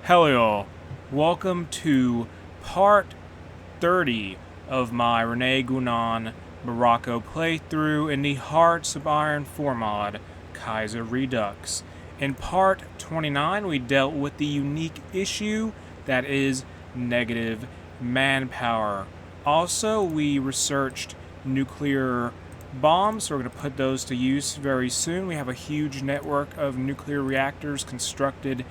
Hello, y'all. Welcome to part 30 of my Rene Guenon Morocco playthrough in the Hearts of Iron 4 mod, Kaiserredux. In part 29, we dealt with the unique issue that is negative manpower. Also, we researched nuclear bombs, so we're going to put those to use very soon. We have a huge network of nuclear reactors constructed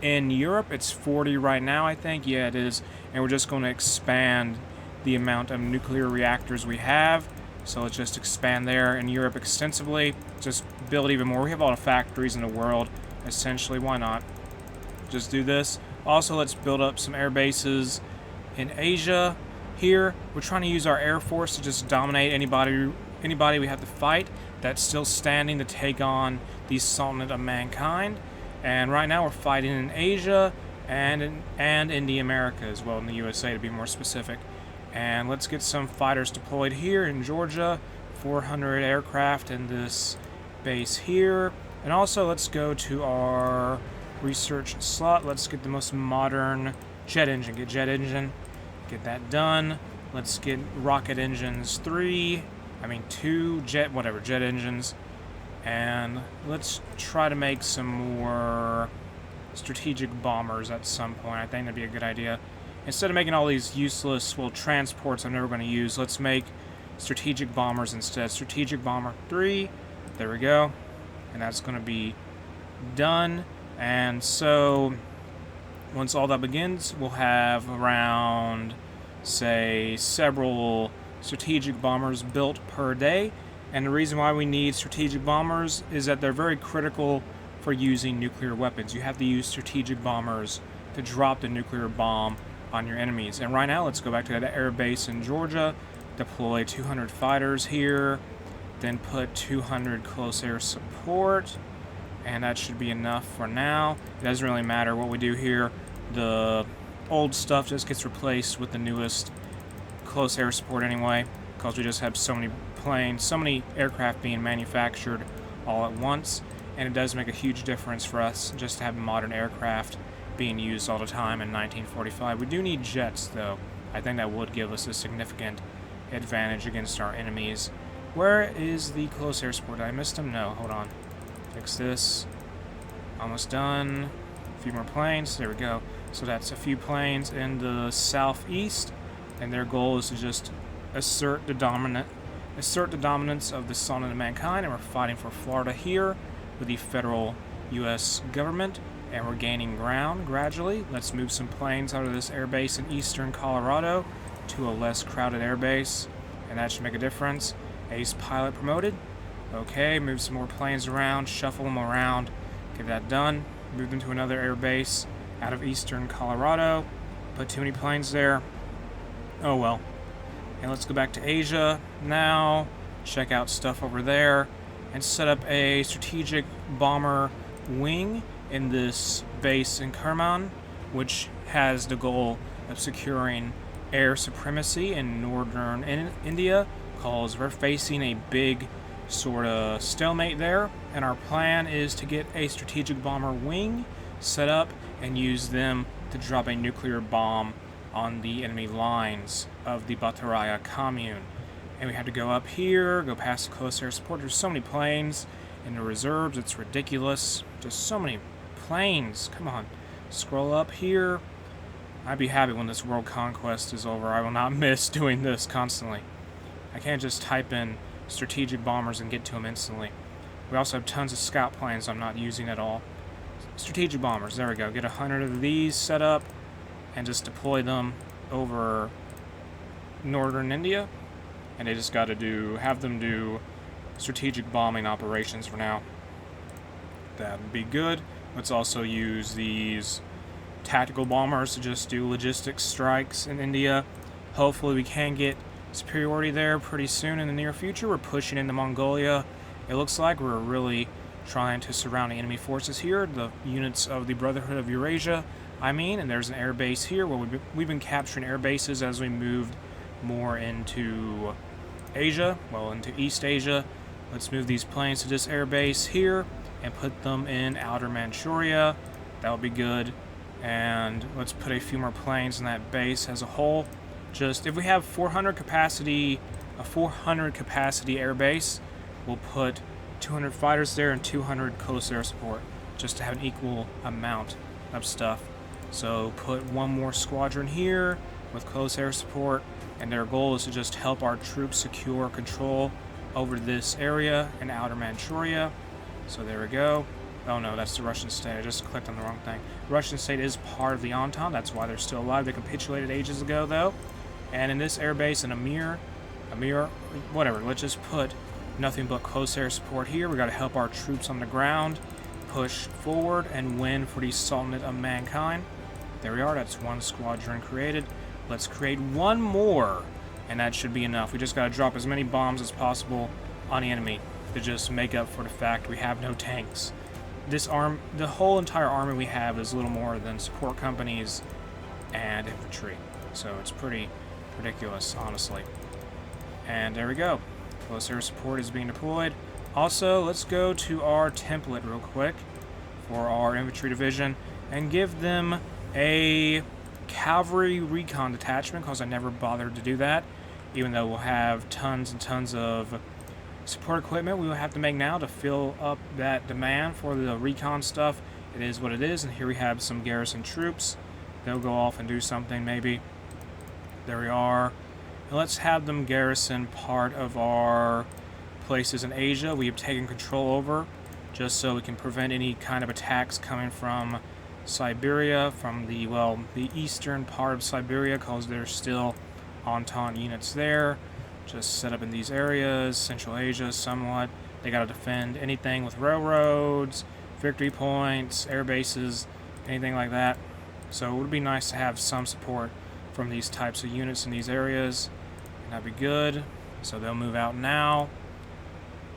in Europe. It's 40 right now, I think. Yeah, it is. And we're just going to expand the amount of nuclear reactors we have. So let's just expand there in Europe extensively. Just build even more. We have all the factories in the world, essentially. Why not? Just do this. Also, let's build up some air bases in Asia. Here, we're trying to use our air force to just dominate anybody we have to fight that's still standing to take on the Sultanate of Mankind. And right now we're fighting in Asia and in the Americas, well, in the USA to be more specific. And let's get some fighters deployed here in Georgia. 400 aircraft in this base here. And also let's go to our research slot. Let's get the most modern jet engine. Get jet engine. Get that done. Let's get rocket engines 2 jet engines. And let's try to make some more strategic bombers at some point. I think that'd be a good idea. Instead of making all these useless, transports I'm never going to use, let's make strategic bombers instead. Strategic bomber 3. There we go. And that's going to be done. And so, once all that begins, we'll have around, say, several strategic bombers built per day. And the reason why we need strategic bombers is that they're very critical for using nuclear weapons. You have to use strategic bombers to drop the nuclear bomb on your enemies. And right now, let's go back to that air base in Georgia, deploy 200 fighters here, then put 200 close air support, and that should be enough for now. It doesn't really matter what we do here. The old stuff just gets replaced with the newest close air support anyway, because we just have so many planes, so many aircraft being manufactured all at once, and it does make a huge difference for us just to have modern aircraft being used all the time in 1945. We do need jets, though. I think that would give us a significant advantage against our enemies. Where is the close air support? I missed him? No, hold on. Fix this. Almost done. A few more planes. There we go. So that's a few planes in the southeast, and their goal is to just assert the dominance of the Sultanate of Mankind, and we're fighting for Florida here with the federal U.S. government, and we're gaining ground gradually. Let's move some planes out of this airbase in eastern Colorado to a less crowded airbase, and that should make a difference. Ace pilot promoted. Okay, move some more planes around, shuffle them around, get that done. Move them to another airbase out of eastern Colorado. Put too many planes there. Oh well. And let's go back to Asia now, check out stuff over there, and set up a strategic bomber wing in this base in Kerman, which has the goal of securing air supremacy in northern India, because we're facing a big sort of stalemate there, and our plan is to get a strategic bomber wing set up and use them to drop a nuclear bomb on the enemy lines of the Bataraya commune. And we have to go up here, go past the close air support. There's so many planes in the reserves, it's ridiculous. Just so many planes. Come on. Scroll up here. I'd be happy when this world conquest is over. I will not miss doing this constantly. I can't just type in strategic bombers and get to them instantly. We also have tons of scout planes I'm not using at all. Strategic bombers, there we go. Get 100 of these set up and just deploy them over northern India, and they just got to have them do strategic bombing operations for now. That would be good. Let's also use these tactical bombers to just do logistics strikes in India. Hopefully we can get superiority there pretty soon in the near future. We're pushing into Mongolia. It looks like we're really trying to surround the enemy forces here, the units of the Brotherhood of Eurasia, and there's an air base here. Well, we've been capturing air bases as we moved more into Asia, into East Asia. Let's move these planes to this air base here and put them in outer Manchuria. That would be good. And let's put a few more planes in that base as a whole. Just if we have 400 capacity, a 400 capacity air base, we'll put 200 fighters there and 200 close air support, just to have an equal amount of stuff. So put one more squadron here with close air support, and their goal is to just help our troops secure control over this area in outer Manchuria. So there we go. Oh no, that's the Russian state. I just clicked on the wrong thing. The Russian state is part of the Entente. That's why they're still alive. They capitulated ages ago, though. And in this airbase in Amir, whatever, let's just put nothing but close air support here. We got to help our troops on the ground push forward and win for the Sultanate of Mankind. There we are. That's one squadron created. Let's create one more, and that should be enough. We just got to drop as many bombs as possible on the enemy to just make up for the fact we have no tanks. The whole entire army we have is little more than support companies and infantry. So it's pretty ridiculous, honestly. And there we go. Close air support is being deployed. Also, let's go to our template real quick for our infantry division and give them a cavalry recon detachment, because I never bothered to do that. Even though we'll have tons and tons of support equipment we will have to make now to fill up that demand for the recon stuff. It is what it is, and here we have some garrison troops. They'll go off and do something maybe. There we are. And let's have them garrison part of our places in Asia we have taken control over, just so we can prevent any kind of attacks coming from Siberia, from the eastern part of Siberia, because there's still Entente units there. Just set up in these areas, Central Asia somewhat. They got to defend anything with railroads, victory points, air bases, anything like that. So it would be nice to have some support from these types of units in these areas, and that'd be good. So they'll move out now,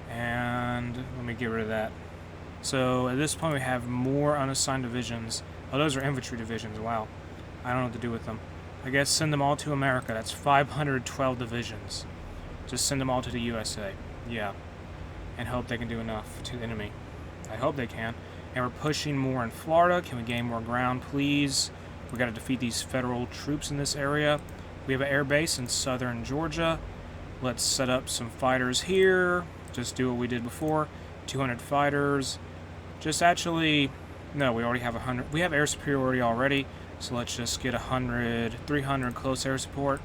and let me get rid of that. So at this point we have more unassigned divisions. Oh, those are infantry divisions. Wow, I don't know what to do with them. I guess send them all to America. That's 512 divisions. Just send them all to the USA. Yeah. And hope they can do enough to the enemy. I hope they can. And we're pushing more in Florida. Can we gain more ground, please? We got to defeat these federal troops in this area. We have an air base in southern Georgia. Let's set up some fighters here. Just do what we did before. 200 fighters. Just actually... No, we already have 100. We have air superiority already. So let's just get 300 close air support.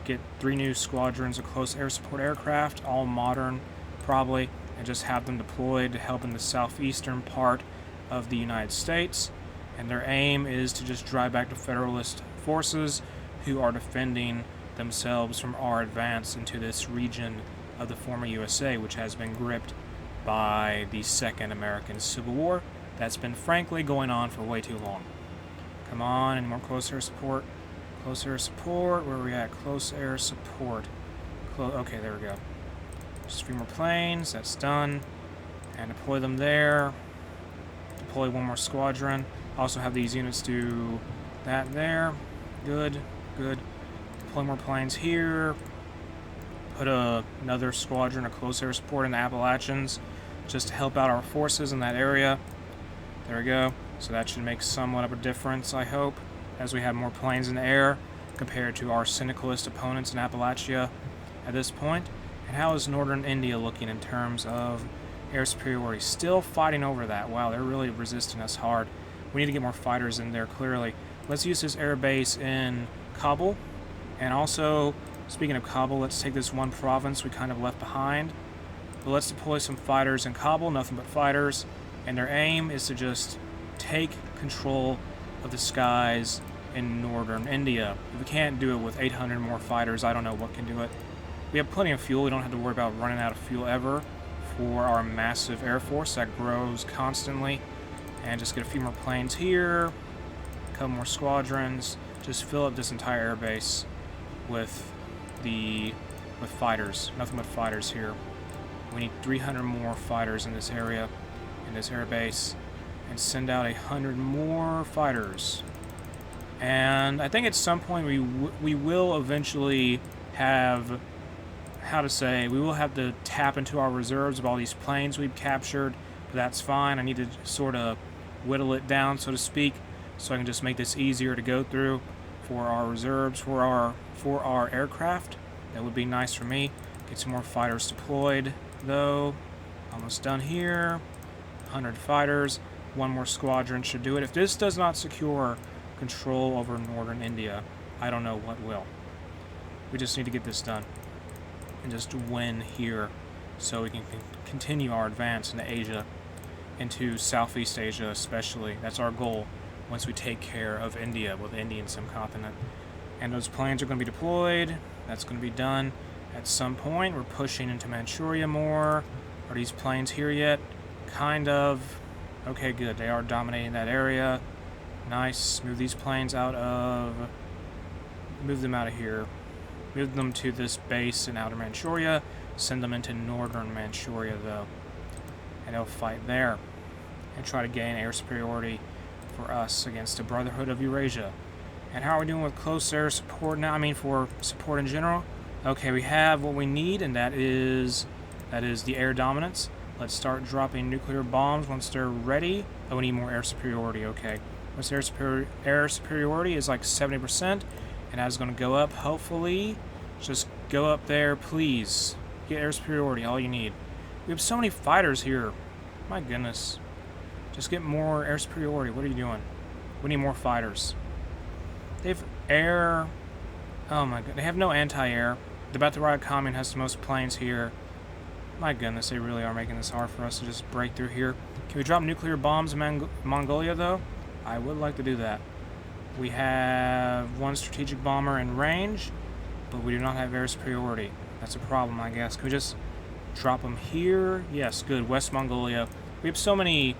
Get 3 new squadrons of close air support aircraft, all modern probably, and just have them deployed to help in the southeastern part of the United States. And their aim is to just drive back the Federalist forces who are defending themselves from our advance into this region of the former USA, which has been gripped by the Second American Civil War. That's been frankly going on for way too long. Come on, any more close air support? Close air support, where are we at? Close air support. Okay, there we go. Just a few more planes, that's done. And deploy them there. Deploy one more squadron. Also have these units do that there. Good, good. Deploy more planes here. Put another squadron of close air support in the Appalachians, just to help out our forces in that area. There we go. So that should make somewhat of a difference, I hope, as we have more planes in the air compared to our syndicalist opponents in Appalachia at this point. And how is northern India looking in terms of air superiority? Still fighting over that. Wow, they're really resisting us hard. We need to get more fighters in there, clearly. Let's use this air base in Kabul. And also, speaking of Kabul, let's take this one province we kind of left behind. But let's deploy some fighters in Kabul, nothing but fighters. And their aim is to just take control of the skies in northern India. If we can't do it with 800 more fighters, I don't know what can do it. We have plenty of fuel. We don't have to worry about running out of fuel ever for our massive air force that grows constantly. And just get a few more planes here, a couple more squadrons. Just fill up this entire air base with fighters. Nothing but fighters here. We need 300 more fighters in this area, in this air base, and send out 100 more fighters. And I think at some point we will eventually have, we will have to tap into our reserves of all these planes we've captured, but that's fine. I need to sort of whittle it down, so to speak, so I can just make this easier to go through for our reserves, for our aircraft. That would be nice for me. Get some more fighters deployed, though. Almost done here. 100 fighters. One more squadron should do it. If this does not secure control over northern India, I don't know what will. We just need to get this done and just win here so we can continue our advance into Asia, into Southeast Asia especially. That's our goal once we take care of India, with the Indian subcontinent. And those planes are going to be deployed. That's going to be done at some point. We're pushing into Manchuria more. Are these planes here yet? Kind of. Okay, good. They are dominating that area. Nice. Move these planes out of... Move them out of here. Move them to this base in outer Manchuria. Send them into northern Manchuria, though. And they'll fight there. And try to gain air superiority for us against the Brotherhood of Eurasia. And how are we doing with close air support now? I mean, for support in general? Okay, we have what we need, and that is the air dominance. Let's start dropping nuclear bombs once they're ready. Oh, we need more air superiority, okay. Once air superiority is like 70%, and that is going to go up, hopefully. Just go up there, please. Get air superiority, all you need. We have so many fighters here. My goodness. Just get more air superiority. What are you doing? We need more fighters. They have air... Oh my god. They have no anti-air. The Battle Commune has the most planes here. My goodness, they really are making this hard for us to just break through here. Can we drop nuclear bombs in Mongolia, though? I would like to do that. We have one strategic bomber in range, but we do not have air superiority. That's a problem, I guess. Can we just drop them here? Yes, good. West Mongolia. We have so many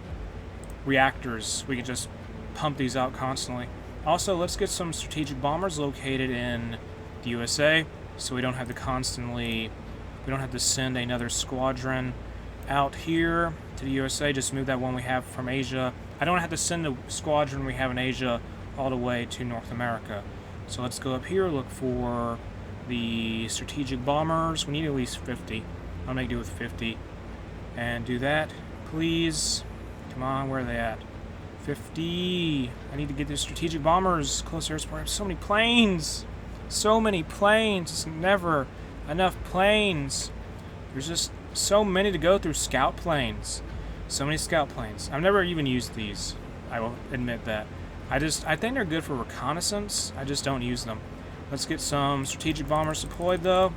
reactors. We can just pump these out constantly. Also, let's get some strategic bombers located in the USA, so we don't have to send another squadron out here to the USA. Just move that one we have from Asia. I don't have to send the squadron we have in Asia all the way to North America. So let's go up here, look for the strategic bombers. We need at least 50. I'll make do with 50. And do that, please. Come on, where are they at? 50. I need to get the strategic bombers. Close air support. I have so many planes. So many planes. It's never enough planes. There's just so many to go through. Scout planes. So many scout planes. I've never even used these. I will admit that. I think they're good for reconnaissance. I just don't use them. Let's get some strategic bombers deployed, though.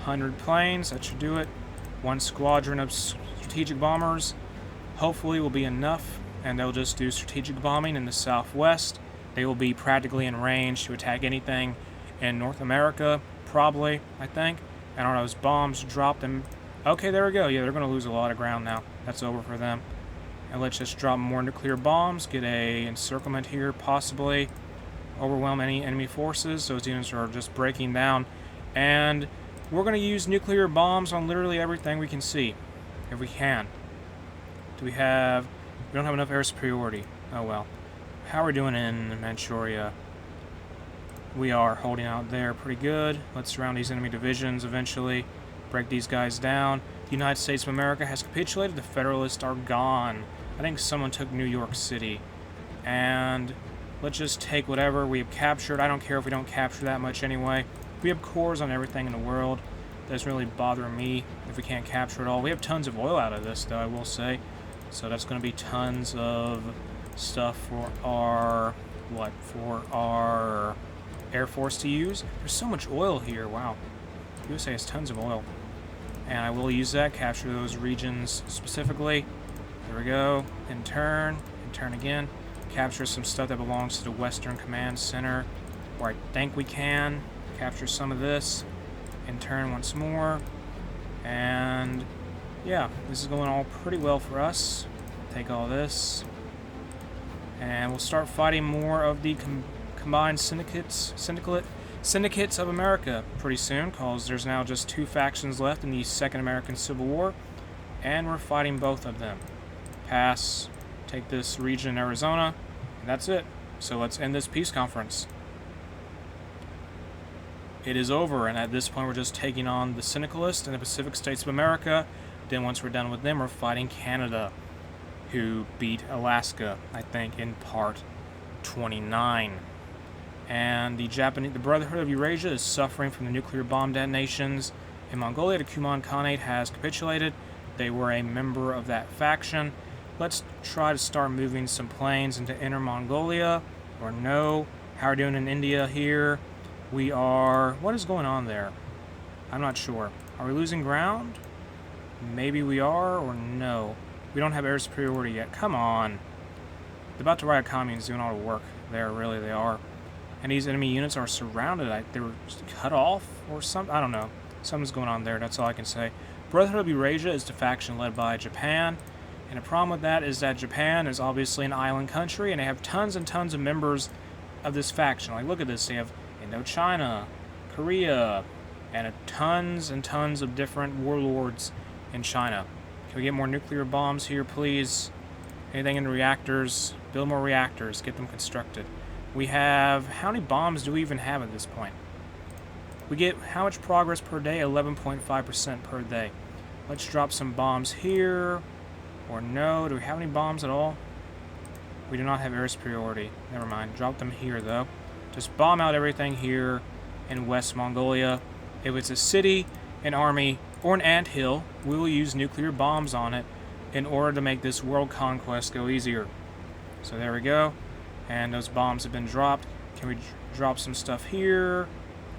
100 planes. That should do it. One squadron of strategic bombers. Hopefully will be enough. And they'll just do strategic bombing in the southwest. They will be practically in range to attack anything in North America, probably, I think. And on those bombs, drop them. Okay, there we go. Yeah, they're going to lose a lot of ground now. That's over for them. And let's just drop more nuclear bombs, get a encirclement here, possibly. Overwhelm any enemy forces. Those units are just breaking down. And we're going to use nuclear bombs on literally everything we can see, if we can. We don't have enough air superiority. Oh well. How are we doing in Manchuria? We are holding out there pretty good. Let's surround these enemy divisions eventually. Break these guys down. The United States of America has capitulated. The Federalists are gone. I think someone took New York City. And let's just take whatever we have captured. I don't care if we don't capture that much anyway. We have cores on everything in the world. That doesn't really bother me if we can't capture it all. We have tons of oil out of this, though, I will say. So that's going to be tons of stuff for our Air Force to use. There's so much oil here, wow. USA has tons of oil. And I will use that, capture those regions specifically. There we go, and turn again. Capture some stuff that belongs to the Western Command Center, where I think we can. Capture some of this, and turn once more. And yeah, this is going all pretty well for us. Take all this. And we'll start fighting more of the combined syndicates of America pretty soon, because there's now just 2 factions left in the Second American Civil War, and we're fighting both of them. Pass, take this region in Arizona, and that's it. So let's end this peace conference. It is over, and at this point we're just taking on the Syndicalists and the Pacific States of America. Then once we're done with them, we're fighting Canada, who beat Alaska, I think, in part. 29. And the Brotherhood of Eurasia is suffering from the nuclear bomb detonations. In Mongolia, the Kuman Khanate has capitulated. They were a member of that faction. Let's try to start moving some planes into Inner Mongolia. Or no. How are we doing in India here? We are... What is going on there? I'm not sure. Are we losing ground? Maybe we are, or no. We don't have air superiority yet. Come on. The About to Riot Commune is doing all the work there. Really, they are. And these enemy units are surrounded. They were cut off or something. I don't know. Something's going on there. That's all I can say. Brotherhood of Eurasia is the faction led by Japan. And the problem with that is that Japan is obviously an island country, and they have tons and tons of members of this faction. Like, look at this. They have Indochina, Korea, and tons and tons of different warlords in China. Can we get more nuclear bombs here, please? Anything in the reactors? Build more reactors. Get them constructed. We have... How many bombs do we even have at this point? We get how much progress per day? 11.5% per day. Let's drop some bombs here. Or no. Do we have any bombs at all? We do not have air superiority. Never mind. Drop them here, though. Just bomb out everything here in West Mongolia. If it's a city, an army, or an anthill, we will use nuclear bombs on it in order to make this world conquest go easier. So there we go. And those bombs have been dropped. Can we drop some stuff here?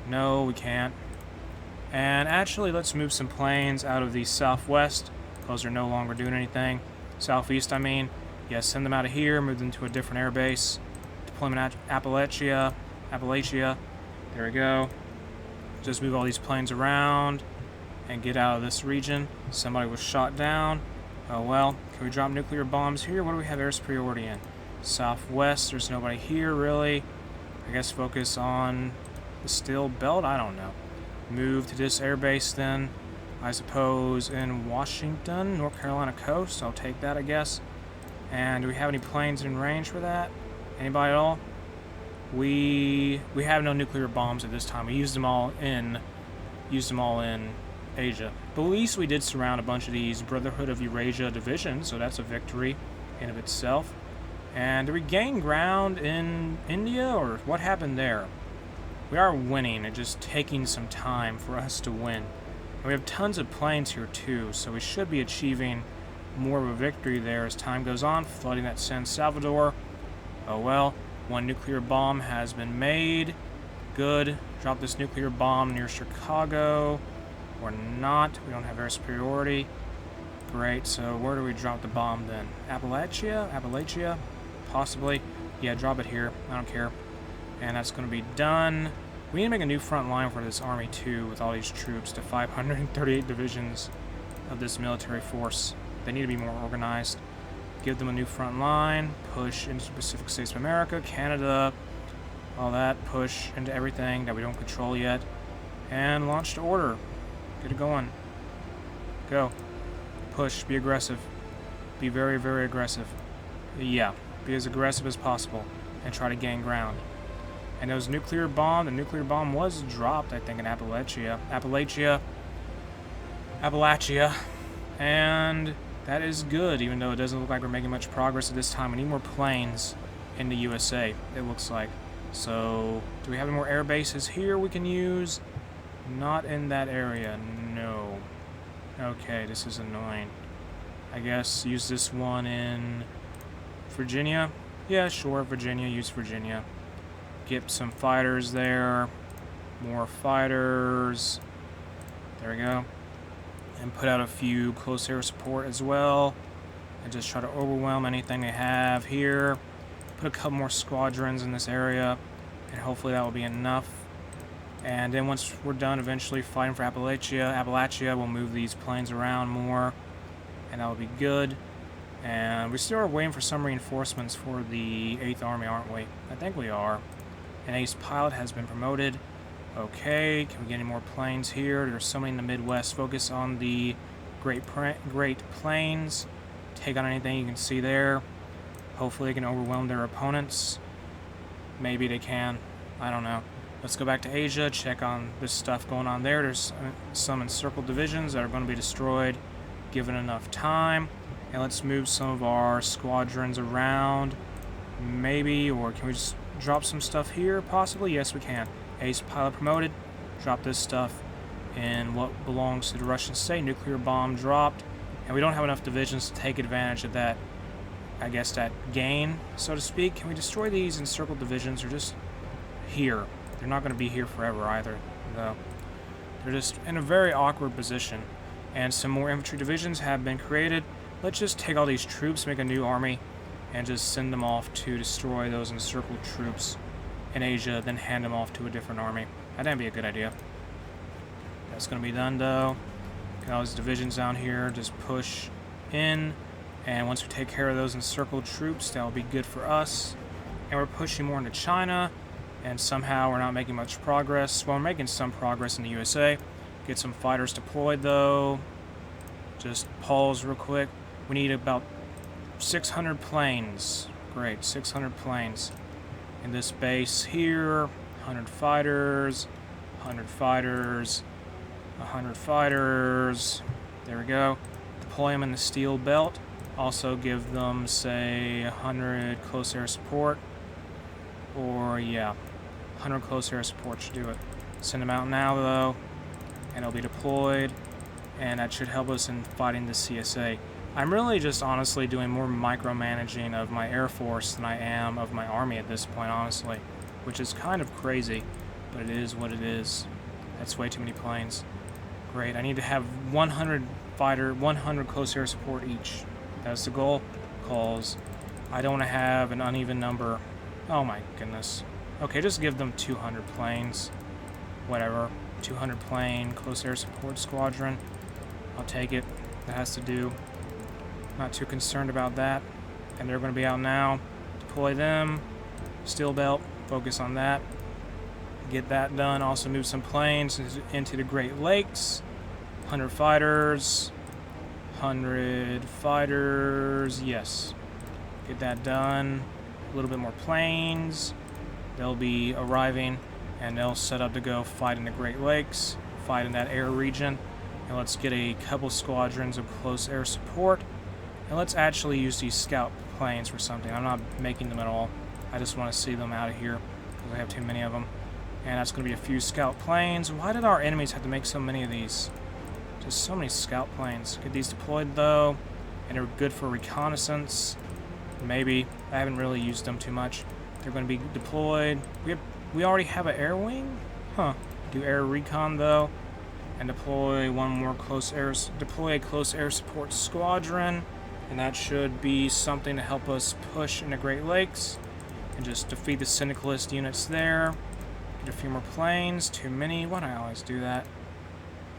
No, we can't. And actually, let's move some planes out of the southwest, because they're no longer doing anything. Southeast, I mean. Yes, send them out of here, move them to a different air base. Deployment Appalachia. There we go. Just move all these planes around and get out of this region. Somebody was shot down. Oh well. Can we drop nuclear bombs here? What do we have air superiority in? Southwest, there's nobody here, really. I guess focus on the steel belt? I don't know. Move to this air base then. I suppose in Washington, North Carolina coast. I'll take that, I guess. And do we have any planes in range for that? Anybody at all? We have no nuclear bombs at this time. We used them all in Asia. But at least we did surround a bunch of these Brotherhood of Eurasia divisions, so that's a victory in of itself. And did we gain ground in India, or what happened there? We are winning, it's just taking some time for us to win. And we have tons of planes here too, so we should be achieving more of a victory there as time goes on, flooding that San Salvador. Oh well, one nuclear bomb has been made. Good. Drop this nuclear bomb near Chicago. Or not. We don't have air superiority. Great, so where do we drop the bomb then? Appalachia? Possibly. Yeah, drop it here. I don't care. And that's going to be done. We need to make a new front line for this army too, with all these troops, to 538 divisions of this military force. They need to be more organized. Give them a new front line. Push into the Pacific States of America, Canada, all that. Push into everything that we don't control yet. And launch to order. Get it going. Go. Push. Be aggressive. Be very, very aggressive. Yeah. Be as aggressive as possible. And try to gain ground. And those the nuclear bomb was dropped, I think, in Appalachia. And that is good, even though it doesn't look like we're making much progress at this time. We need more planes in the USA, it looks like. So, do we have any more air bases here we can use? Not in that area, no. Okay, this is annoying. I guess use this one in Virginia? Yeah, sure, Virginia, use Virginia. Get some fighters there. More fighters. There we go. And put out a few close air support as well. And just try to overwhelm anything they have here. Put a couple more squadrons in this area. And hopefully that will be enough. And then once we're done eventually fighting for Appalachia, we'll move these planes around more. And that will be good. And we still are waiting for some reinforcements for the 8th Army, aren't we? I think we are. An ace pilot has been promoted. Okay, can we get any more planes here? There's so many in the Midwest. Focus on the Great Plains. Take on anything you can see there. Hopefully they can overwhelm their opponents. Maybe they can. I don't know. Let's go back to Asia, check on this stuff going on there. There's some encircled divisions that are going to be destroyed given enough time. And let's move some of our squadrons around Maybe, or can we just drop some stuff here, possibly? Yes, we can. Ace pilot promoted. Drop this stuff in what belongs to the Russian state. Nuclear bomb dropped. And we don't have enough divisions to take advantage of that, I guess, that gain, so to speak. Can we destroy these encircled divisions, or just here? They're not going to be here forever either, though. They're just in a very awkward position. And some more infantry divisions have been created. Let's just take all these troops, make a new army, and just send them off to destroy those encircled troops in Asia, then hand them off to a different army. That'd be a good idea. That's going to be done, though. Got all these divisions down here, just push in, and once we take care of those encircled troops, that'll be good for us. And we're pushing more into China, and somehow we're not making much progress. Well, we're making some progress in the USA. Get some fighters deployed, though. Just pause real quick. We need about 600 planes. Great, 600 planes. In this base here, 100 fighters, 100 fighters, 100 fighters. There we go. Deploy them in the steel belt. Also give them, say, 100 close air support. Or, yeah, 100 close air support should do it. Send them out now, though, and they'll be deployed. And that should help us in fighting the CSA. I'm really just honestly doing more micromanaging of my Air Force than I am of my Army at this point, honestly. Which is kind of crazy, but it is what it is. That's way too many planes. Great, I need to have 100 close air support each. That's the goal, because I don't want to have an uneven number. Oh my goodness. Okay, just give them 200 planes. Whatever. 200 plane close air support squadron. I'll take it. That has to do. Not too concerned about that. And they're going to be out now. Deploy them. Steel belt. Focus on that. Get that done. Also move some planes into the Great Lakes. 100 fighters. 100 fighters. Yes. Get that done. A little bit more planes. They'll be arriving, and they'll set up to go fight in the Great Lakes, fight in that air region. And let's get a couple squadrons of close air support. And let's actually use these scout planes for something. I'm not making them at all. I just want to see them out of here because I have too many of them. And that's going to be a few scout planes. Why did our enemies have to make so many of these? Just so many scout planes. Get these deployed, though. And they're good for reconnaissance. Maybe. I haven't really used them too much. They're going to be deployed. We already have an air wing? Huh. Do air recon, though. And deploy one more deploy a close air support squadron. And that should be something to help us push in the Great Lakes. And just defeat the syndicalist units there. Get a few more planes. Too many. Why do I always do that?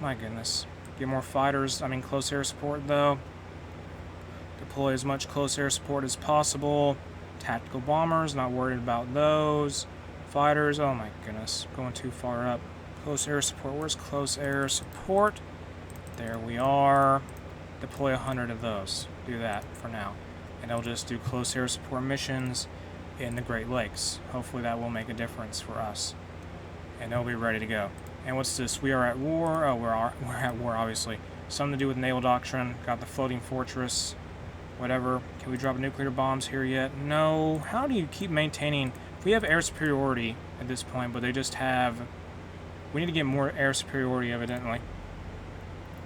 My goodness. Get more fighters. Close air support, though. Deploy as much close air support as possible. Tactical bombers, not worried about those. Fighters, oh my goodness, going too far up. Close air support, where's close air support? There we are. Deploy 100 of those. Do that for now. And I'll just do close air support missions in the Great Lakes. Hopefully that will make a difference for us. And they'll be ready to go. And what's this? We are at war. Oh, we're at war, obviously. Something to do with naval doctrine. Got the floating fortress. Whatever. Can we drop nuclear bombs here yet? No. How do you keep maintaining... We have air superiority at this point, but they just have... We need to get more air superiority, evidently.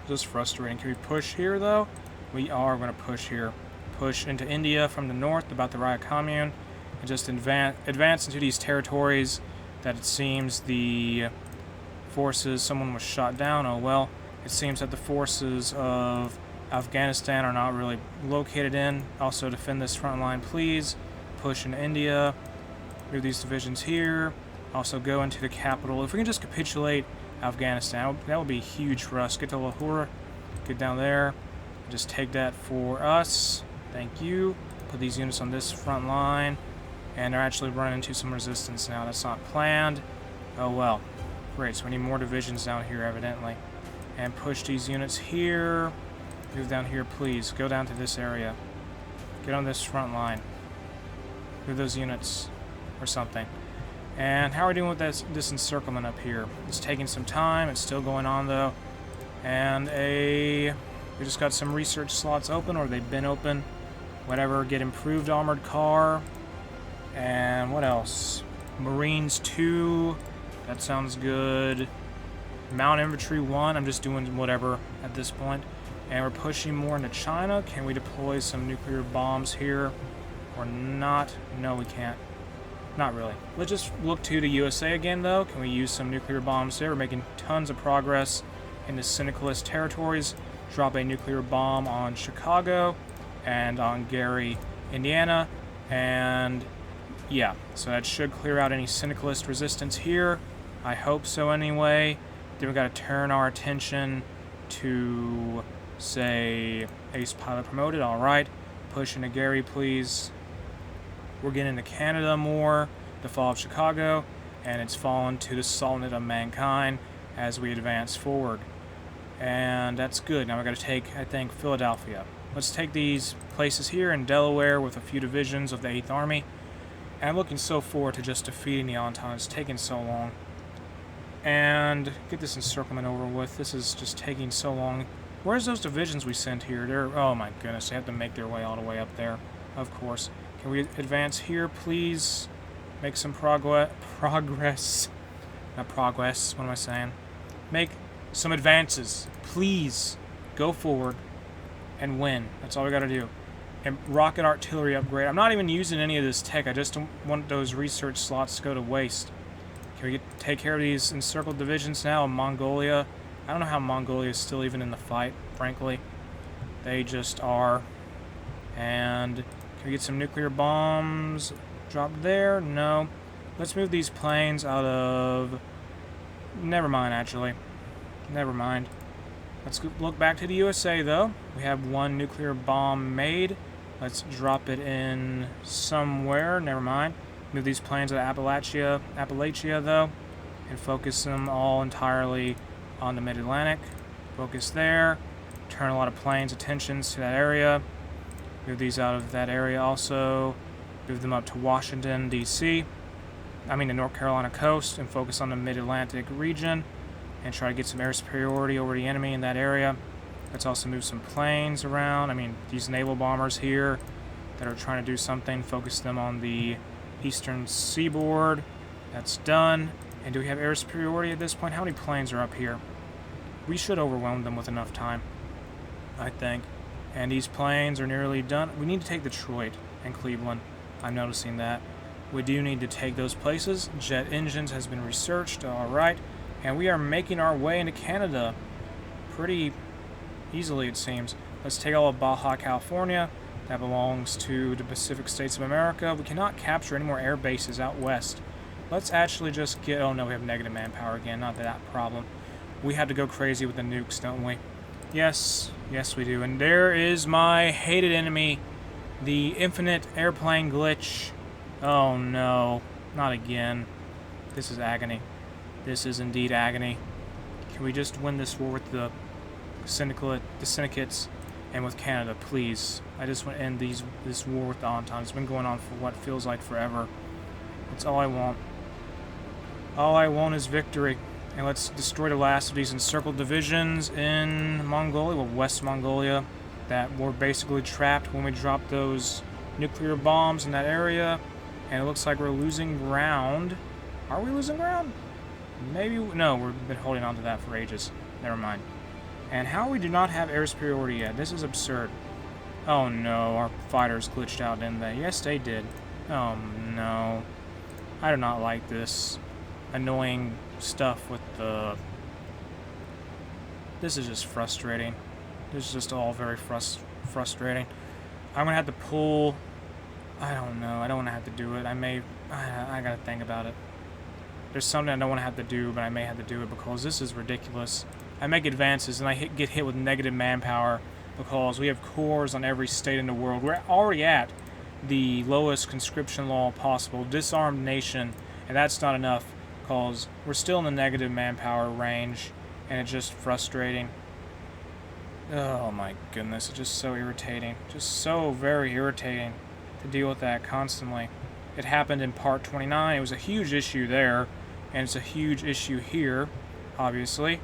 Just frustrating. Can we push here, though? We are going to push here. Push into India from the north, about the Raya Commune, and just advance into these territories that it seems the forces... Someone was shot down. Oh, well. It seems that the forces of Afghanistan are not really located in. Also defend this front line, please. Push into India. Move these divisions here. Also go into the capital. If we can just capitulate Afghanistan, that would be huge for us. Get to Lahore. Get down there. Just take that for us. Thank you. Put these units on this front line. And they're actually running into some resistance now. That's not planned. Oh well. Great, so we need more divisions down here, evidently. And push these units here. Move down here, please. Go down to this area. Get on this front line. Move those units or something. And how are we doing with this encirclement up here? It's taking some time. It's still going on, though. And we just got some research slots open, or they've been open. Whatever. Get improved armored car. And what else? Marines 2. That sounds good. Mount Infantry 1. I'm just doing whatever at this point. And we're pushing more into China. Can we deploy some nuclear bombs here? Or not? No, we can't. Not really. Let's just look to the USA again, though. Can we use some nuclear bombs there? We're making tons of progress in the syndicalist territories. Drop a nuclear bomb on Chicago and on Gary, Indiana. And yeah, so that should clear out any syndicalist resistance here. I hope so anyway. Then we got to turn our attention to, say, Ace Pilot promoted. All right. Push into Gary, please. We're getting into Canada more, the fall of Chicago, and it's fallen to the Sultanate of Mankind as we advance forward. And that's good. Now we've got to take, I think, Philadelphia. Let's take these places here in Delaware with a few divisions of the 8th Army. And I'm looking so forward to just defeating the Entente. It's taking so long. And get this encirclement over with. This is just taking so long. Where's those divisions we sent here? They're, oh my goodness, they have to make their way all the way up there. Of course. Can we advance here, please? Make some progress. Not progress, what am I saying? Make some advances. Please go forward and win. That's all we gotta do. And rocket artillery upgrade. I'm not even using any of this tech. I just don't want those research slots to go to waste. Can we take care of these encircled divisions now? Mongolia. I don't know how Mongolia is still even in the fight, frankly. They just are. And can we get some nuclear bombs dropped there? No. Let's move these planes out of... Never mind, actually. Never mind. Let's look back to the USA, though. We have one nuclear bomb made. Let's drop it in somewhere. Never mind. Move these planes out of Appalachia, though, and focus them all entirely on the Mid-Atlantic. Focus there. Turn a lot of planes' attentions to that area. Move these out of that area also. Move them up to Washington, D.C. I mean the North Carolina coast, and focus on the Mid-Atlantic region and try to get some air superiority over the enemy in that area. Let's also move some planes around. I mean, these naval bombers here that are trying to do something, focus them on the eastern seaboard. That's done. And do we have air superiority at this point? How many planes are up here? We should overwhelm them with enough time, I think. And these planes are nearly done. We need to take Detroit and Cleveland. I'm noticing that. We do need to take those places. Jet engines has been researched. All right. And we are making our way into Canada pretty easily, it seems. Let's take all of Baja California. That belongs to the Pacific States of America. We cannot capture any more air bases out west. Let's actually just get... Oh, no, we have negative manpower again. Not that problem. We have to go crazy with the nukes, don't we? Yes. Yes, we do. And there is my hated enemy, the infinite airplane glitch. Oh, no. Not again. This is agony. This is indeed agony. Can we just win this war with the syndicates and with Canada, please? I just want to end this war with the Entente. It's been going on for what feels like forever. That's all I want. All I want is victory. And let's destroy the last of these encircled divisions in Mongolia, well, West Mongolia, that were basically trapped when we dropped those nuclear bombs in that area. And it looks like we're losing ground. Are we losing ground? Maybe, no, we've been holding on to that for ages. Never mind. And how we do not have air superiority yet. This is absurd. Oh no, our fighters glitched out, didn't they? Yes, they did. Oh no. I do not like this annoying stuff with the... This is just frustrating. This is just all very frustrating. I'm gonna have to pull... I don't know. I don't want to have to do it. I gotta think about it. There's something I don't want to have to do, but I may have to do it because this is ridiculous. I make advances and I get hit with negative manpower because we have cores on every state in the world. We're already at the lowest conscription law possible, disarmed nation, and that's not enough because we're still in the negative manpower range, and it's just frustrating. Oh my goodness, it's just so irritating. Just so very irritating to deal with that constantly. It happened in Part 29. It was a huge issue there, and it's a huge issue here, obviously.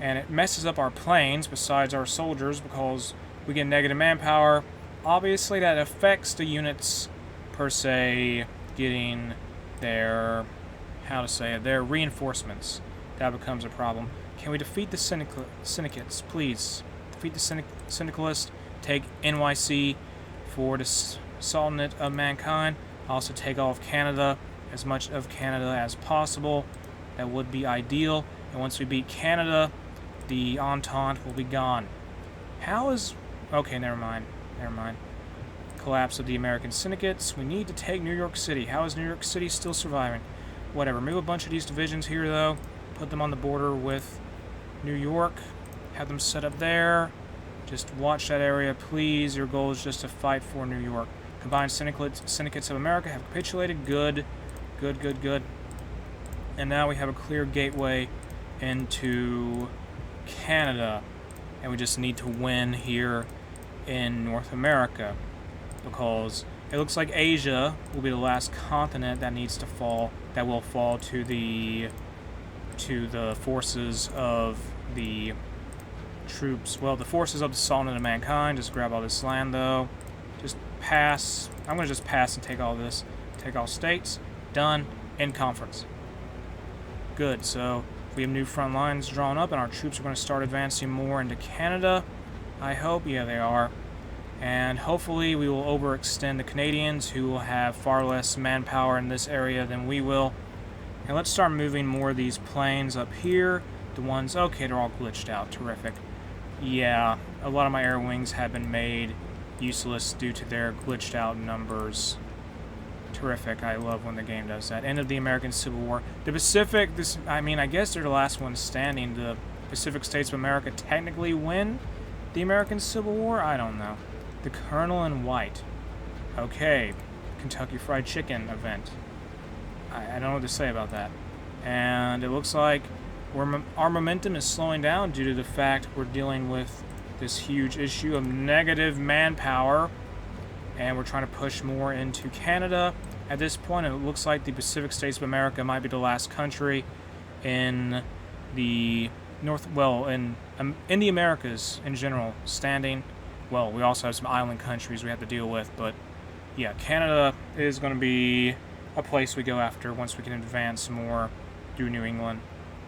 And it messes up our planes besides our soldiers because we get negative manpower. Obviously, that affects the units, per se, getting their, their reinforcements. That becomes a problem. Can we defeat the syndicates, please? Defeat the syndicalists. Take NYC for the Sultanate of Mankind. Also take all of Canada, as much of Canada as possible. That would be ideal. And once we beat Canada, the Entente will be gone. How is... Okay, never mind. Collapse of the American syndicates. We need to take New York City. How is New York City still surviving? Whatever. Move a bunch of these divisions here, though. Put them on the border with New York. Have them set up there. Just watch that area, please. Your goal is just to fight for New York. Combined syndicates of America have capitulated. Good. And now we have a clear gateway into Canada. And we just need to win here in North America. Because it looks like Asia will be the last continent that needs to fall. That will fall to the forces of the troops. Well, the forces of the Sultanate of Mankind. Just grab all this land, though. Just pass. I'm going to just pass and take all this. Take all states. Done. End conference. Good. So we have new front lines drawn up, and our troops are going to start advancing more into Canada. I hope. Yeah, they are. And hopefully we will overextend the Canadians, who will have far less manpower in this area than we will. And let's start moving more of these planes up here. The ones... Okay, they're all glitched out. Terrific. Yeah, a lot of my air wings have been made useless due to their glitched out numbers. Terrific. I love when the game does that. End of the American Civil War. The Pacific... I guess they're the last ones standing. The Pacific States of America technically win the American Civil War? I don't know. The Colonel in White. Okay. Kentucky Fried Chicken event. I don't know what to say about that. And it looks like our momentum is slowing down due to the fact we're dealing with this huge issue of negative manpower. And we're trying to push more into Canada. At this point, it looks like the Pacific States of America might be the last country in the in the Americas in general standing. Well, we also have some island countries we have to deal with, but yeah, Canada is going to be a place we go after once we can advance more through New England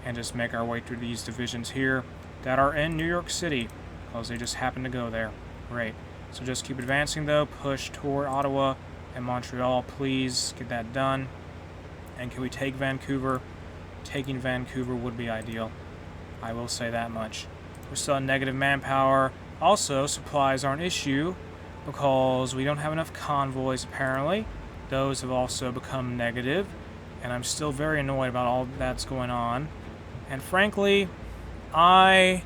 and just make our way through these divisions here that are in New York City, because they just happen to go there. Great. So just keep advancing, though. Push toward Ottawa and Montreal. Please get that done. And can we take Vancouver? Taking Vancouver would be ideal. I will say that much. We're still on negative manpower. Also, supplies are an issue because we don't have enough convoys, apparently. Those have also become negative, and I'm still very annoyed about all that's going on. And frankly, I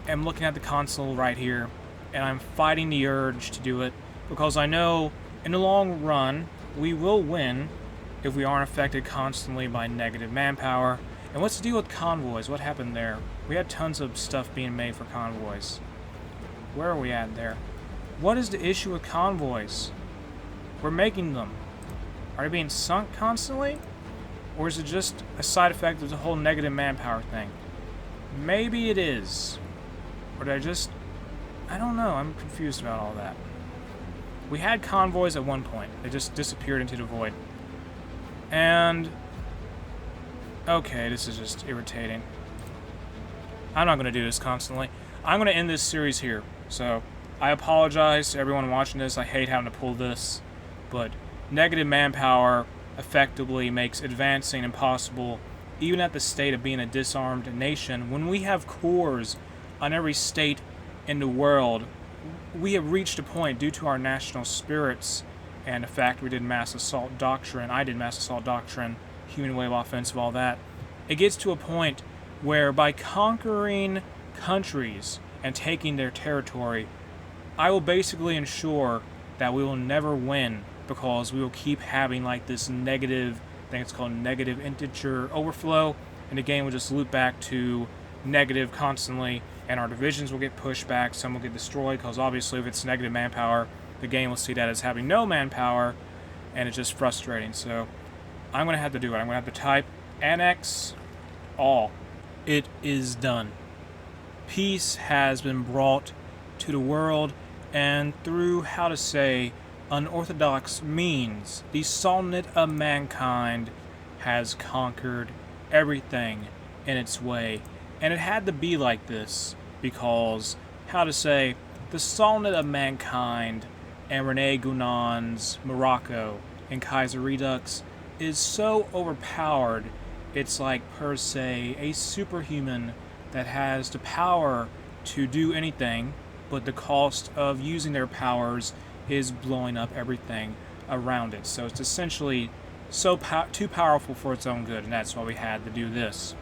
am looking at the console right here, and I'm fighting the urge to do it because I know in the long run we will win if we aren't affected constantly by negative manpower. And what's the deal with convoys? What happened there? We had tons of stuff being made for convoys. Where are we at there? What is the issue with convoys? We're making them. Are they being sunk constantly? Or is it just a side effect of the whole negative manpower thing? Maybe it is. Or did I don't know. I'm confused about all that. We had convoys at one point. They just disappeared into the void. And... okay, this is just irritating. I'm not going to do this constantly. I'm going to end this series here. So, I apologize to everyone watching this. I hate having to pull this. But negative manpower effectively makes advancing impossible, even at the state of being a disarmed nation. When we have cores on every state in the world, we have reached a point, due to our national spirits and the fact we did mass assault doctrine, I did mass assault doctrine, human wave offensive, all that, it gets to a point where by conquering countries and taking their territory, I will basically ensure that we will never win, because we will keep having like this negative, I think it's called negative integer overflow, and the game will just loop back to negative constantly, and our divisions will get pushed back, some will get destroyed, because obviously if it's negative manpower, the game will see that as having no manpower, and it's just frustrating. So I'm going to have to do it. I'm going to have to type annex all. It is done. Peace has been brought to the world, and through, unorthodox means. The Sultanate of Mankind has conquered everything in its way. And it had to be like this because, how to say, the Sultanate of Mankind and Rene Guenon's Morocco and Kaiserredux is so overpowered, it's like, per se, a superhuman that has the power to do anything, but the cost of using their powers is blowing up everything around it. So it's essentially too powerful for its own good, and that's why we had to do this.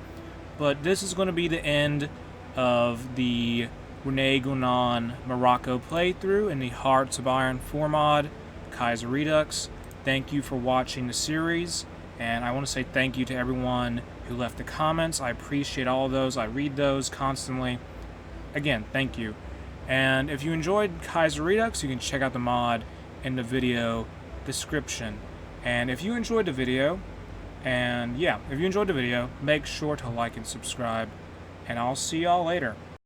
But this is going to be the end of the Rene Guenon Morocco playthrough in the Hearts of Iron 4 mod, Kaiserredux. Thank you for watching the series, and I want to say thank you to everyone who left the comments. I appreciate all of those. I read those constantly. Again, thank you. And if you enjoyed Kaiserredux, you can check out the mod in the video description. And if you enjoyed the video, make sure to like and subscribe, and I'll see y'all later.